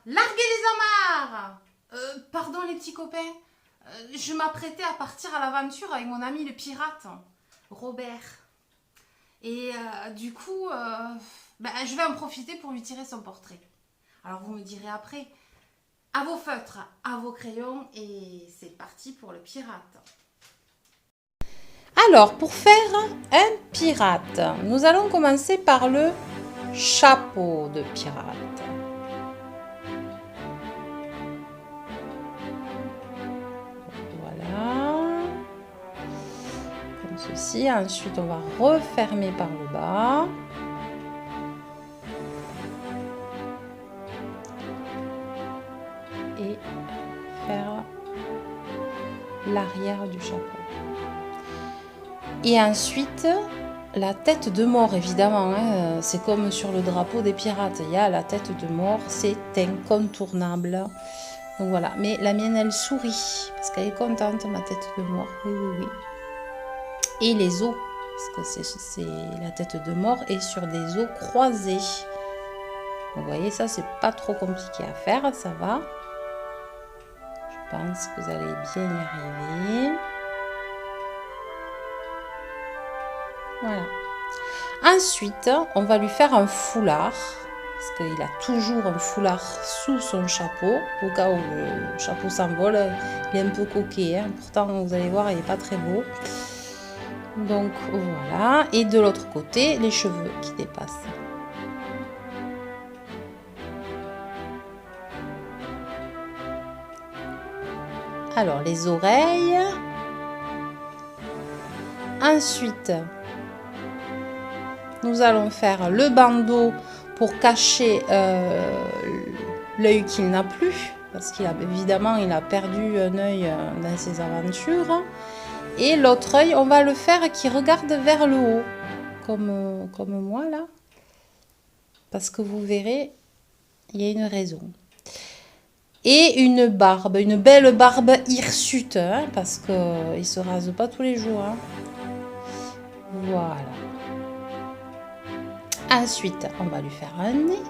larguez les amarres. Pardon les petits copains, je m'apprêtais à partir à l'aventure avec mon ami le pirate, Robert. Et du coup, je vais en profiter pour lui tirer son portrait. Alors vous me direz après, à vos feutres, à vos crayons, et c'est parti pour le pirate. Alors, pour faire un pirate, nous allons commencer par le chapeau de pirate. Voilà. Comme ceci. Ensuite, on va refermer par le bas. Et faire l'arrière du chapeau. Et ensuite, la tête de mort, évidemment, hein, c'est comme sur le drapeau des pirates, il y a la tête de mort, c'est incontournable. Donc voilà, mais la mienne, elle sourit, parce qu'elle est contente, ma tête de mort, oui, oui, oui. Et les os, parce que c'est la tête de mort et sur des os croisés. Donc, vous voyez, ça, c'est pas trop compliqué à faire, ça va. Je pense que vous allez bien y arriver. Voilà. Ensuite, on va lui faire un foulard, parce qu'il a toujours un foulard sous son chapeau, au cas où le chapeau s'envole. Il est un peu coquet, hein. Pourtant vous allez voir, il n'est pas très beau. Donc voilà, et de l'autre côté, les cheveux qui dépassent. Alors les oreilles. Ensuite, nous allons faire le bandeau pour cacher l'œil qu'il n'a plus, parce qu'évidemment il a perdu un œil dans ses aventures. Et l'autre œil, on va le faire qui regarde vers le haut, comme moi là, parce que vous verrez, il y a une raison. Et une barbe, une belle barbe hirsute, hein, parce qu'il ne se rase pas tous les jours. Hein. Voilà. Ensuite, on va lui faire un nez.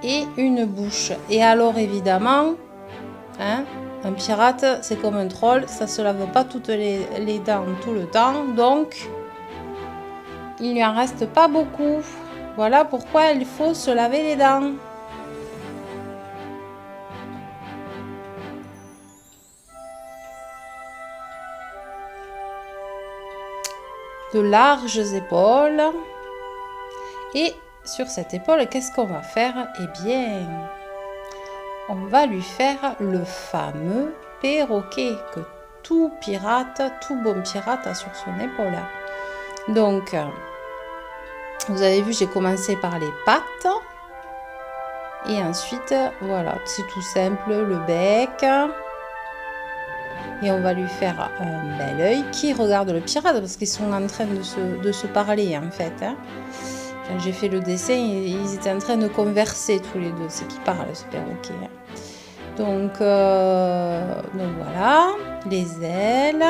Et une bouche. Et alors, évidemment, hein, un pirate, c'est comme un troll, ça ne se lave pas toutes les dents tout le temps. Donc, il lui en reste pas beaucoup. Voilà pourquoi il faut se laver les dents. De larges épaules. Et sur cette épaule, qu'est-ce qu'on va faire? Eh bien, on va lui faire le fameux perroquet que tout pirate, tout bon pirate a sur son épaule. Donc, vous avez vu, j'ai commencé par les pattes. Et ensuite, voilà, c'est tout simple, le bec. Et on va lui faire un bel œil qui regarde le pirate parce qu'ils sont en train de se parler en fait. Hein. Quand j'ai fait le dessin, ils étaient en train de converser tous les deux, c'est qui parle ce perroquet. Hein. Donc voilà, les ailes.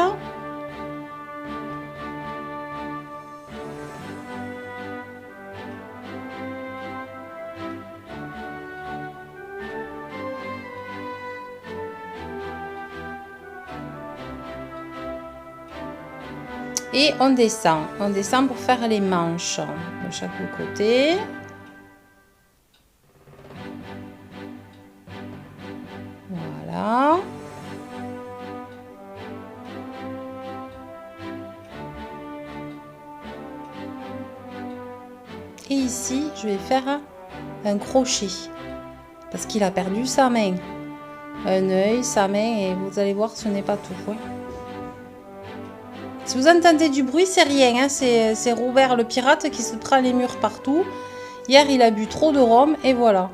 Et on descend pour faire les manches de chaque côté. Voilà. Et ici, je vais faire un crochet parce qu'il a perdu sa main. Un œil, sa main, et vous allez voir, ce n'est pas tout. Ouais. Si vous entendez du bruit, c'est rien. Hein. C'est Robert le pirate qui se prend les murs partout. Hier, il a bu trop de rhum et voilà.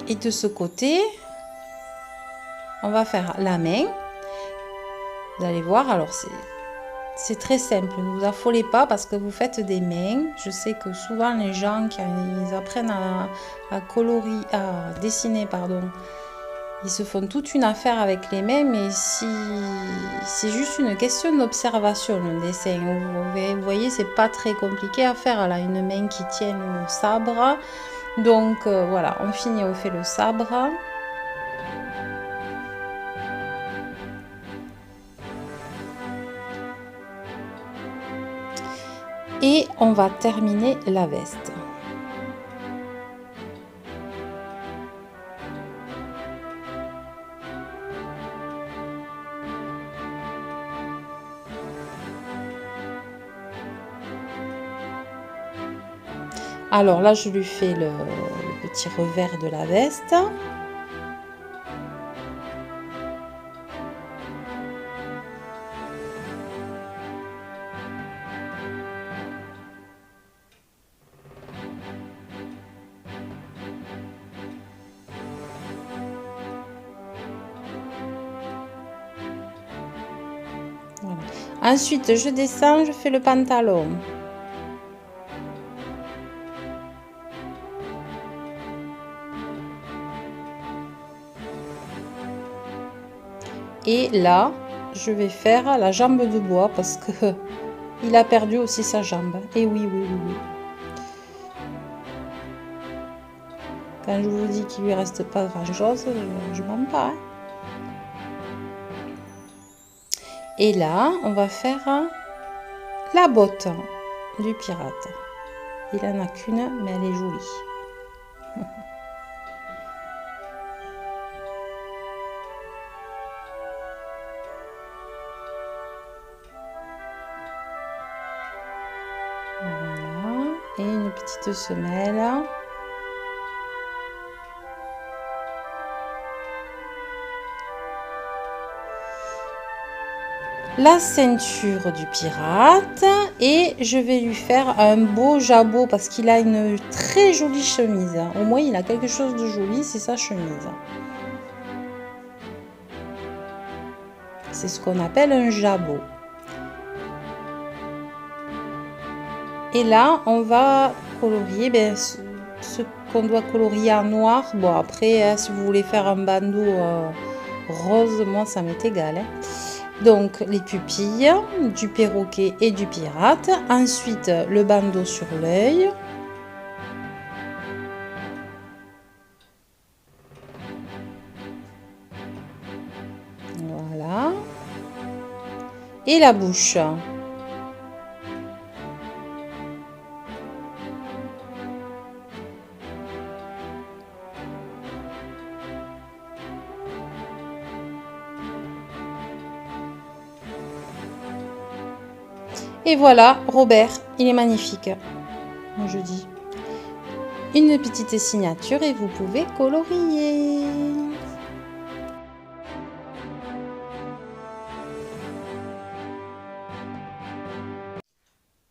Et de ce côté, on va faire la main. Vous allez voir, alors C'est très simple, ne vous affolez pas parce que vous faites des mains. Je sais que souvent les gens, quand ils apprennent à dessiner, pardon, ils se font toute une affaire avec les mains, mais si c'est juste une question d'observation, le dessin. Vous voyez, c'est pas très compliqué à faire. Là, une main qui tient le sabre. Donc voilà, on finit, on fait le sabre. Et on va terminer la veste. Alors là, je lui fais le petit revers de la veste. Voilà. Ensuite, je descends, je fais le pantalon. Et là, je vais faire la jambe de bois parce que il a perdu aussi sa jambe. Et oui, oui, oui, oui. Quand je vous dis qu'il lui reste pas grand-chose, je mens pas. Hein. Et là, on va faire la botte du pirate. Il en a qu'une, mais elle est jolie. Voilà. Et une petite semelle. La ceinture du pirate et je vais lui faire un beau jabot parce qu'il a une très jolie chemise. Au moins il a quelque chose de joli, c'est sa chemise. C'est ce qu'on appelle un jabot. Et là on va colorier ce qu'on doit colorier en noir. Bon après si vous voulez faire un bandeau rose, moi ça m'est égal. Hein. Donc les pupilles du perroquet et du pirate. Ensuite le bandeau sur l'œil. Voilà. Et la bouche. Et voilà, Robert, il est magnifique. Moi je dis. Une petite signature et vous pouvez colorier.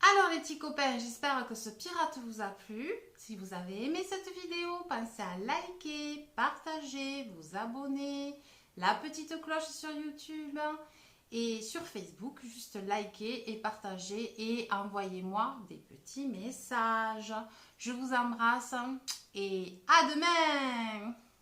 Alors les petits copains, j'espère que ce pirate vous a plu. Si vous avez aimé cette vidéo, pensez à liker, partager, vous abonner, la petite cloche sur YouTube. Et sur Facebook, juste likez et partagez et envoyez-moi des petits messages. Je vous embrasse et à demain!